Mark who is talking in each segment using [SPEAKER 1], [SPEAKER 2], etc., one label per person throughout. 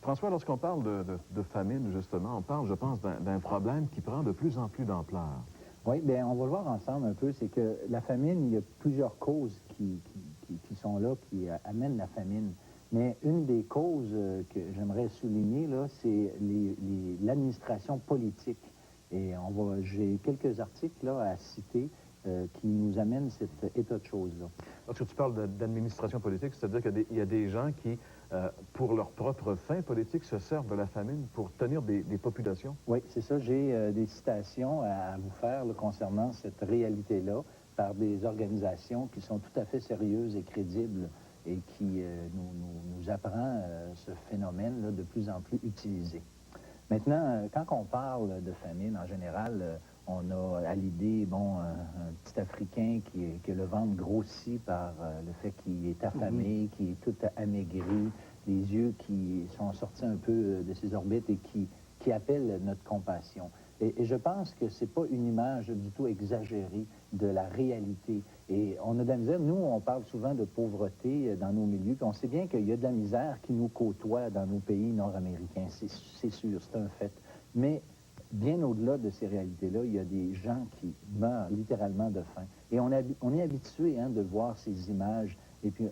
[SPEAKER 1] François, lorsqu'on parle de famine, justement, on parle, je pense, d'un problème qui prend de plus en plus d'ampleur.
[SPEAKER 2] Oui, bien, on va le voir ensemble un peu. C'est que la famine, il y a plusieurs causes qui sont là, qui amènent la famine. Mais une des causes que j'aimerais souligner, là, c'est l'administration politique. Et j'ai quelques articles là, à citer qui nous amènent cet état de choses-là.
[SPEAKER 1] Lorsque tu parles d'administration politique, c'est-à-dire qu'il y a des gens qui, pour leur propre fin politique, se servent de la famine pour tenir des populations?
[SPEAKER 2] Oui, c'est ça. J'ai des citations à vous faire là, concernant cette réalité-là par des organisations qui sont tout à fait sérieuses et crédibles et qui nous apprend ce phénomène là, de plus en plus utilisé. Maintenant, quand on parle de famine, en général, on a à l'idée, bon, un petit Africain qui a le ventre grossi par le fait qu'il est affamé, qui est tout amaigri, les yeux qui sont sortis un peu de ses orbites et qui appellent notre compassion. Et je pense que c'est pas une image du tout exagérée de la réalité. Et on a de la misère. Nous, on parle souvent de pauvreté dans nos milieux, puis on sait bien qu'il y a de la misère qui nous côtoie dans nos pays nord-américains. C'est sûr, c'est un fait. Mais bien au-delà de ces réalités-là, il y a des gens qui meurent littéralement de faim. Et on est habitué de voir ces images. Et puis,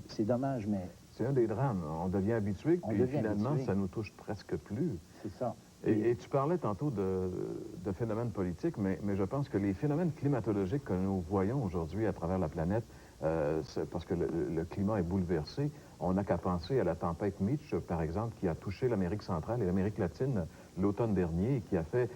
[SPEAKER 2] c'est dommage, mais...
[SPEAKER 1] C'est un des drames. On devient habitué, puis finalement, ça nous touche presque plus.
[SPEAKER 2] C'est ça.
[SPEAKER 1] Et tu parlais tantôt de phénomènes politiques, mais je pense que les phénomènes climatologiques que nous voyons aujourd'hui à travers la planète, parce que le climat est bouleversé, on n'a qu'à penser à la tempête Mitch, par exemple, qui a touché l'Amérique centrale et l'Amérique latine l'automne dernier, et qui a fait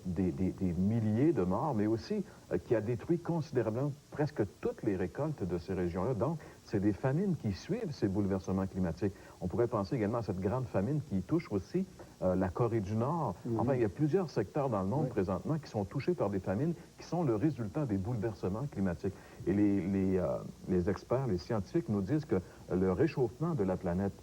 [SPEAKER 1] des milliers de morts, mais aussi qui a détruit considérablement presque toutes les récoltes de ces régions-là. Donc, c'est des famines qui suivent ces bouleversements climatiques. On pourrait penser également à cette grande famine qui touche aussi la Corée du Nord. Enfin, il y a plusieurs secteurs dans le monde présentement qui sont touchés par des famines qui sont le résultat des bouleversements climatiques. Et les experts, les scientifiques nous disent que le réchauffement de la planète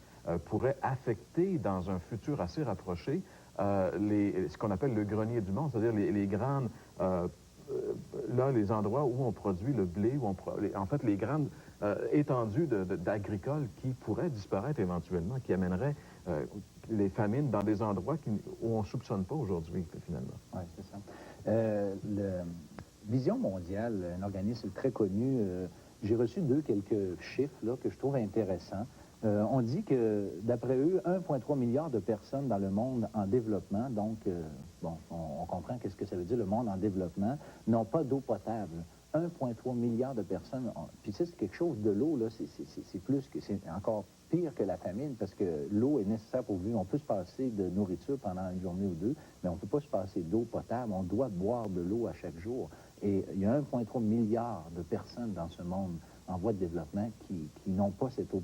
[SPEAKER 1] pourrait affecter dans un futur assez rapproché ce qu'on appelle le grenier du monde, c'est-à-dire les grandes... là, les endroits où on produit le blé, en fait, les grandes étendues d'agricoles qui pourraient disparaître éventuellement, qui amèneraient les famines dans des endroits où on ne soupçonne pas aujourd'hui, finalement.
[SPEAKER 2] Oui, c'est ça. Vision mondiale, un organisme très connu, j'ai reçu quelques chiffres là, que je trouve intéressants. On dit que, d'après eux, 1,3 milliard de personnes dans le monde en développement, donc, bon, on comprend qu'est-ce que ça veut dire, le monde en développement, n'ont pas d'eau potable. 1,3 milliard de personnes. Puis ça, c'est quelque chose de l'eau, là, c'est encore pire que la famine, parce que l'eau est nécessaire pour vivre. On peut se passer de nourriture pendant une journée ou deux, mais on ne peut pas se passer d'eau potable. On doit boire de l'eau à chaque jour. Et il y a 1,3 milliard de personnes dans ce monde en voie de développement qui n'ont pas cette eau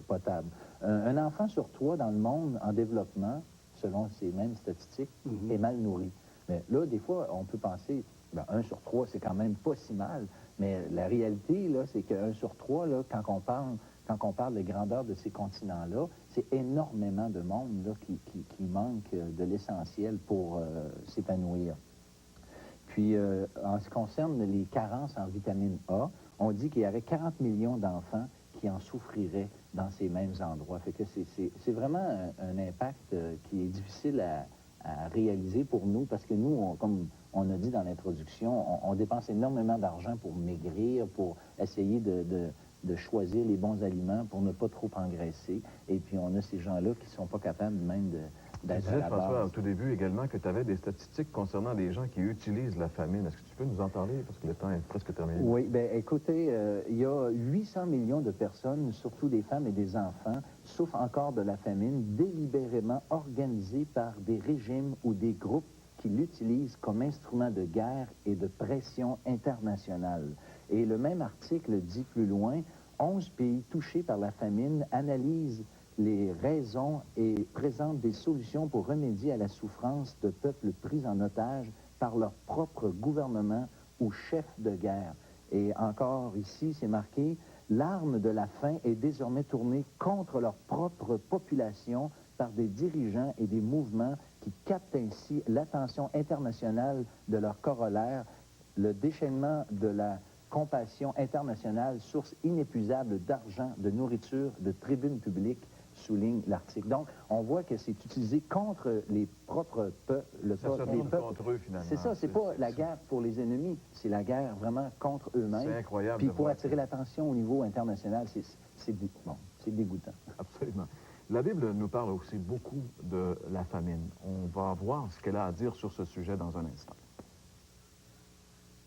[SPEAKER 2] potable. Un enfant sur 3 dans le monde en développement, selon ces mêmes statistiques, est mal nourri. Mais là, des fois, on peut penser, 1 sur 3, c'est quand même pas si mal, mais la réalité, là, c'est que 1 sur 3, là, quand on parle de grandeur de ces continents-là, c'est énormément de monde là, qui manque de l'essentiel pour s'épanouir. Puis, en ce qui concerne les carences en vitamine A, on dit qu'il y aurait 40 millions d'enfants qui en souffriraient dans ces mêmes endroits. Fait que c'est vraiment un impact qui est difficile à réaliser pour nous, parce que nous, comme on a dit dans l'introduction, on dépense énormément d'argent pour maigrir, pour essayer de choisir les bons aliments, pour ne pas trop engraisser. Et puis, on a ces gens-là qui ne sont pas capables même d'être à la base.
[SPEAKER 1] Tu disais, François, au tout début également, que tu avais des statistiques concernant les gens qui utilisent la famine. Est-ce que tu peux nous en parler? Parce que le temps est presque terminé.
[SPEAKER 2] Oui, bien, écoutez, il y a 800 millions de personnes, surtout des femmes et des enfants, souffrent encore de la famine, délibérément organisée par des régimes ou des groupes qui l'utilisent comme instrument de guerre et de pression internationale. Et le même article dit plus loin, 11 pays touchés par la famine analysent les raisons et présentent des solutions pour remédier à la souffrance de peuples pris en otage par leur propre gouvernement ou chef de guerre. Et encore ici, c'est marqué, l'arme de la faim est désormais tournée contre leur propre population par des dirigeants et des mouvements qui captent ainsi l'attention internationale de leur corollaire, le déchaînement de la compassion internationale, source inépuisable d'argent, de nourriture, de tribunes publiques, souligne l'article. Donc, on voit que c'est utilisé contre les propres peuples.
[SPEAKER 1] Ça se tourne contre eux, finalement.
[SPEAKER 2] C'est ça, c'est pas la guerre pour les ennemis, c'est la guerre vraiment contre eux-mêmes.
[SPEAKER 1] C'est incroyable.
[SPEAKER 2] Puis pour attirer l'attention au niveau international, c'est dégoûtant.
[SPEAKER 1] Absolument. La Bible nous parle aussi beaucoup de la famine. On va voir ce qu'elle a à dire sur ce sujet dans un instant.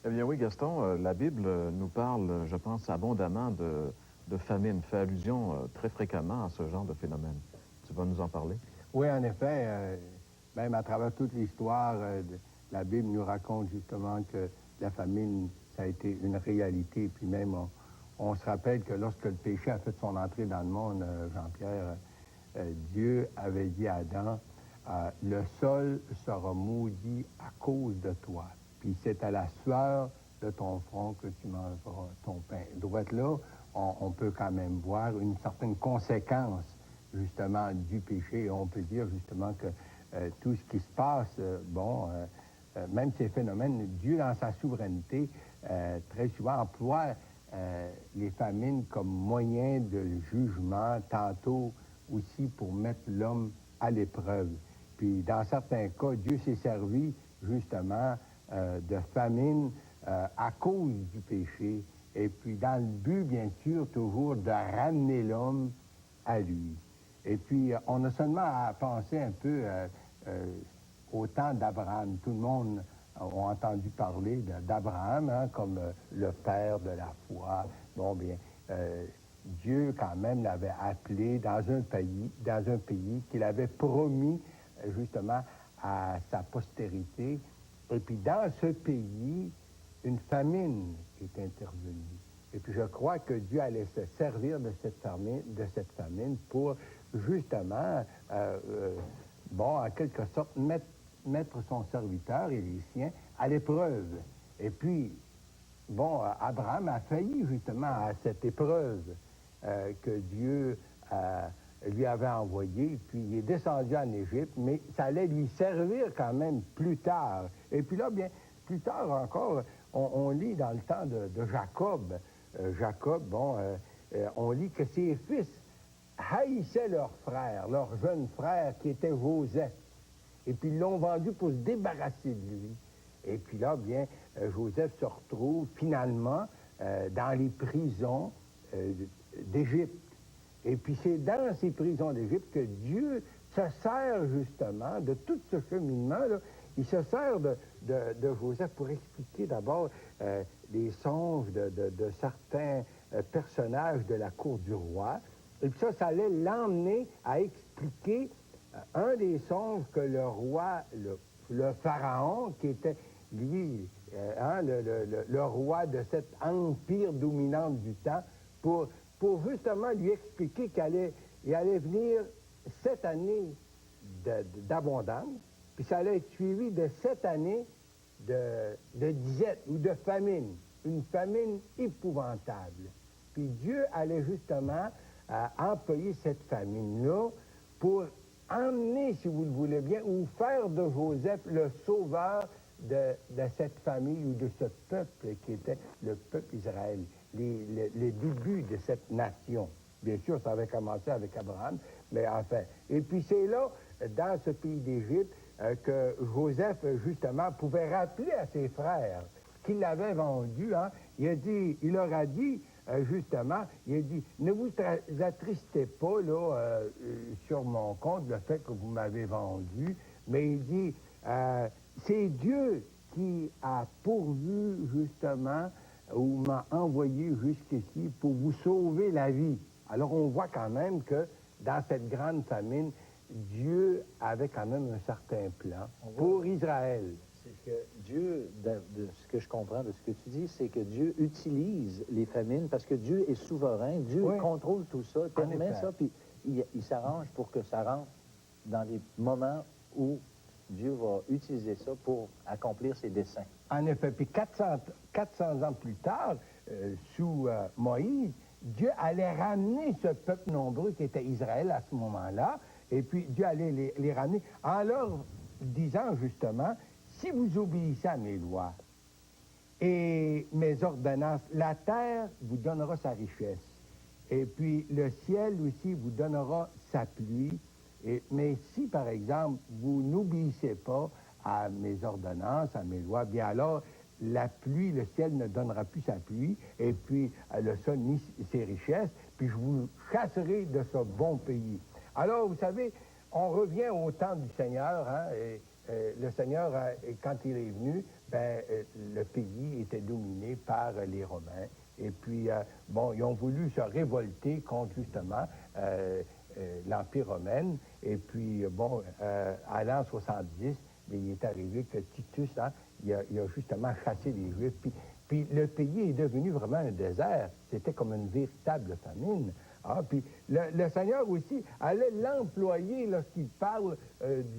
[SPEAKER 1] Eh bien oui, Gaston, la Bible nous parle, je pense, abondamment de famine, fait allusion très fréquemment à ce genre de phénomène. Tu vas nous en parler?
[SPEAKER 3] Oui, en effet, même à travers toute l'histoire, la Bible nous raconte justement que la famine, ça a été une réalité. Puis même, on se rappelle que lorsque le péché a fait son entrée dans le monde, Jean-Pierre, Dieu avait dit à Adam, le sol sera maudit à cause de toi. Puis c'est à la sueur de ton front que tu mangeras ton pain. Droite là, on peut quand même voir une certaine conséquence, justement, du péché. Et on peut dire, justement, que tout ce qui se passe, même ces phénomènes, Dieu, dans sa souveraineté, très souvent emploie les famines comme moyen de jugement, tantôt aussi pour mettre l'homme à l'épreuve. Puis, dans certains cas, Dieu s'est servi, justement, de famine à cause du péché, et puis dans le but, bien sûr, toujours de ramener l'homme à lui. Et puis, on a seulement à penser un peu au temps d'Abraham. Tout le monde a entendu parler d'Abraham, hein, comme le père de la foi. Bon, bien, Dieu, quand même, l'avait appelé dans un pays qu'il avait promis, justement, à sa postérité. Et puis, dans ce pays, une famine est intervenue. Et puis, je crois que Dieu allait se servir de cette famine pour, justement, en quelque sorte, mettre son serviteur et les siens à l'épreuve. Et puis, Abraham a failli, justement, à cette épreuve que Dieu lui avait envoyée, puis il est descendu en Égypte, mais ça allait lui servir quand même plus tard. Et puis là, bien, plus tard encore, on lit dans le temps de Jacob, on lit que ses fils haïssaient leur frère, leur jeune frère qui était Joseph. Et puis ils l'ont vendu pour se débarrasser de lui. Et puis là, bien, Joseph se retrouve finalement dans les prisons d'Égypte. Et puis c'est dans ces prisons d'Égypte que Dieu se sert justement de tout ce cheminement-là. Il se sert de Joseph pour expliquer d'abord les songes de certains personnages de la cour du roi. Et puis ça allait l'emmener à expliquer un des songes que le roi, le pharaon, qui était, lui, le roi de cet empire dominant du temps, pour justement lui expliquer qu'il allait venir 7 années d'abondance, puis ça allait être suivi de 7 années de disette ou de famine, une famine épouvantable. Puis Dieu allait justement employer cette famine-là pour emmener, si vous le voulez bien, ou faire de Joseph le sauveur de cette famille ou de ce peuple qui était le peuple Israël, les débuts de cette nation. Bien sûr, ça avait commencé avec Abraham, mais enfin. Et puis c'est là, dans ce pays d'Égypte, que Joseph, justement, pouvait rappeler à ses frères qu'il l'avait vendu. Hein. Il leur a dit, justement, il a dit, ne vous attristez pas là, sur mon compte, le fait que vous m'avez vendu, mais il dit, c'est Dieu qui a pourvu, justement, ou m'a envoyé jusqu'ici pour vous sauver la vie. Alors on voit quand même que dans cette grande famine, Dieu avait quand même un certain plan pour Israël.
[SPEAKER 2] C'est que Dieu, de ce que je comprends de ce que tu dis, c'est que Dieu utilise les famines parce que Dieu est souverain, Dieu contrôle tout ça, permet ça, puis il s'arrange pour que ça rentre dans des moments où Dieu va utiliser ça pour accomplir ses desseins.
[SPEAKER 3] En effet, puis 400 ans plus tard, sous Moïse, Dieu allait ramener ce peuple nombreux qui était Israël à ce moment-là, et puis Dieu allait les ramener en leur disant justement, si vous obéissez à mes lois et mes ordonnances, la terre vous donnera sa richesse, et puis le ciel aussi vous donnera sa pluie. Mais si, par exemple, vous n'obéissez pas à mes ordonnances, à mes lois, bien alors, la pluie, le ciel ne donnera plus sa pluie, et puis le sol ni ses richesses, puis je vous chasserai de ce bon pays. Alors, vous savez, on revient au temps du Seigneur, hein, et le Seigneur, quand il est venu, le pays était dominé par les Romains. Et puis, bon, ils ont voulu se révolter contre, justement, l'Empire romain. Et puis, bon, à l'an 70, il est arrivé que Titus, hein, il a justement chassé les Juifs. Puis le pays est devenu vraiment un désert. C'était comme une véritable famine. Ah, puis le Seigneur aussi allait l'employer lorsqu'il parle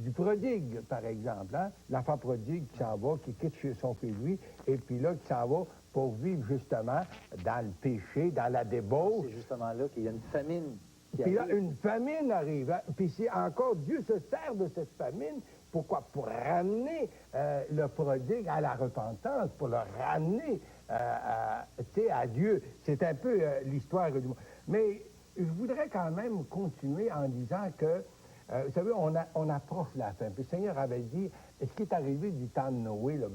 [SPEAKER 3] du prodigue, par exemple. Hein? L'enfant prodigue qui s'en va, qui quitte chez son père lui, et puis là, qui s'en va pour vivre justement dans le péché, dans la débauche.
[SPEAKER 2] C'est justement là qu'il y a une famine.
[SPEAKER 3] Puis là, une famine arrive. Hein? Puis c'est encore, Dieu se sert de cette famine. Pourquoi? Pour ramener le prodigue à la repentance, pour le ramener à Dieu. C'est un peu l'histoire du monde. Mais je voudrais quand même continuer en disant que, vous savez, on approche la fin. Puis le Seigneur avait dit, ce qui est arrivé du temps de Noé, là,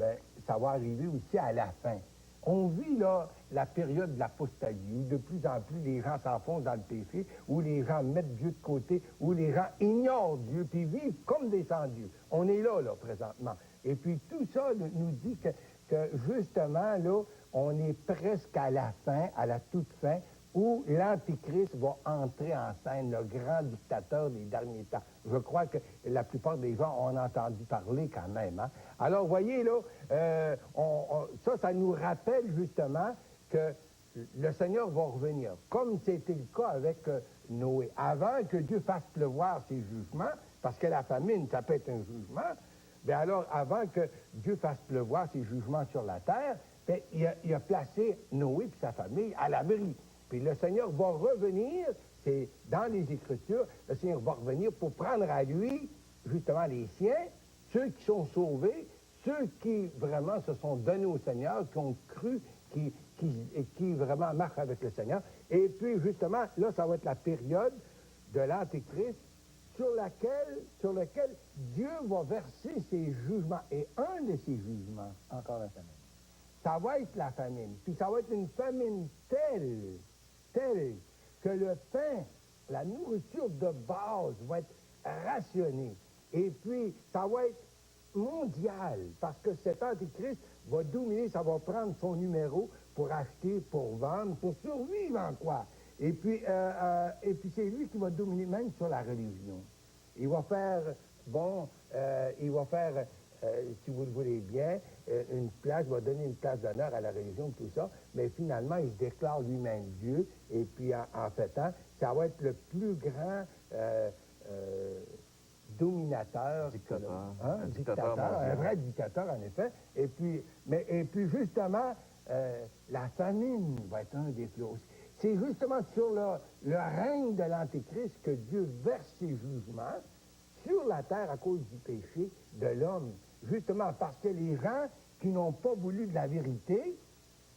[SPEAKER 3] ça va arriver aussi à la fin. On vit là la période de l'apostasie, où de plus en plus les gens s'enfoncent dans le péché, où les gens mettent Dieu de côté, où les gens ignorent Dieu, puis vivent comme des sans-dieux. On est là, présentement. Et puis tout ça nous dit que justement, là, on est presque à la fin, à la toute fin, où l'Antichrist va entrer en scène, le grand dictateur des derniers temps. Je crois que la plupart des gens ont entendu parler quand même. Hein? Alors, vous voyez, là, ça nous rappelle justement que le Seigneur va revenir, comme c'était le cas avec Noé. Avant que Dieu fasse pleuvoir ses jugements, parce que la famine, ça peut être un jugement, bien alors, avant que Dieu fasse pleuvoir ses jugements sur la terre, bien, il a placé Noé et sa famille à l'abri. Puis le Seigneur va revenir, c'est dans les Écritures, le Seigneur va revenir pour prendre à lui, justement, les siens, ceux qui sont sauvés, ceux qui vraiment se sont donnés au Seigneur, qui ont cru, qui vraiment marchent avec le Seigneur. Et puis, justement, là, ça va être la période de l'Antéchrist sur laquelle Dieu va verser ses jugements. Et un de ces jugements,
[SPEAKER 2] Encore la famine.
[SPEAKER 3] ça va être la famine. Puis ça va être une famine telle que le pain, la nourriture de base va être rationnée. Et puis, ça va être mondial, parce que cet antéchrist va dominer, ça va prendre son numéro pour acheter, pour vendre, pour survivre en quoi. Et puis c'est lui qui va dominer même sur la religion. Il va faire, si vous le voulez bien, une place, va donner une place d'honneur à la religion, tout ça, mais finalement, il se déclare lui-même Dieu, et puis en fait, ça va être le plus grand dominateur.
[SPEAKER 1] Dictateur.
[SPEAKER 3] Un dictateur, un vrai dictateur, en effet. Et puis justement, la famine va être un des plus hauts. C'est justement sur le règne de l'Antéchrist que Dieu verse ses jugements sur la terre à cause du péché de l'homme. Justement parce que les gens qui n'ont pas voulu de la vérité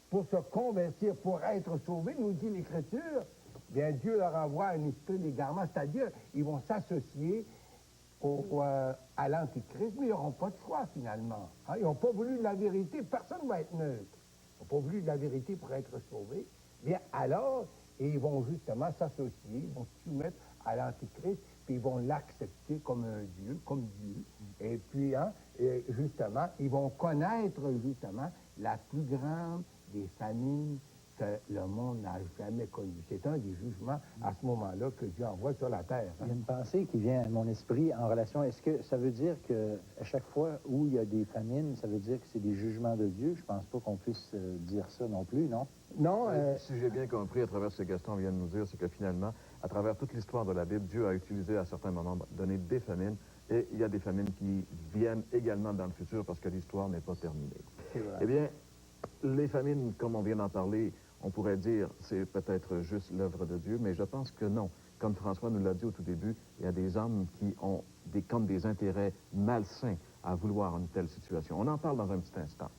[SPEAKER 3] pour se convertir, pour être sauvés, nous dit l'Écriture, bien Dieu leur envoie un esprit d'égarement, c'est-à-dire ils vont s'associer à l'Antéchrist, mais ils n'auront pas de choix finalement. Hein? Ils n'ont pas voulu de la vérité, personne ne va être neutre. Ils n'ont pas voulu de la vérité pour être sauvés. Bien alors, ils vont justement s'associer, ils vont se soumettre à l'Antéchrist, puis ils vont l'accepter comme un Dieu, comme Dieu. Et puis, justement, ils vont connaître justement la plus grande des famines que le monde n'a jamais connue. C'est un des jugements à ce moment-là que Dieu envoie sur la terre. Hein?
[SPEAKER 2] Il y a une pensée qui vient à mon esprit en relation. Est-ce que ça veut dire qu'à chaque fois où il y a des famines, ça veut dire que c'est des jugements de Dieu? Je pense pas qu'on puisse dire ça non plus, non?
[SPEAKER 3] Non.
[SPEAKER 1] Si j'ai bien compris à travers ce que Gaston vient de nous dire, c'est que finalement, à travers toute l'histoire de la Bible, Dieu a utilisé à certains moments, donné des famines, et il y a des famines qui viennent également dans le futur parce que l'histoire n'est pas terminée.
[SPEAKER 3] C'est vrai.
[SPEAKER 1] Eh bien, les famines, comme on vient d'en parler, on pourrait dire c'est peut-être juste l'œuvre de Dieu, mais je pense que non. Comme François nous l'a dit au tout début, il y a des hommes qui ont comme des intérêts malsains à vouloir une telle situation. On en parle dans un petit instant.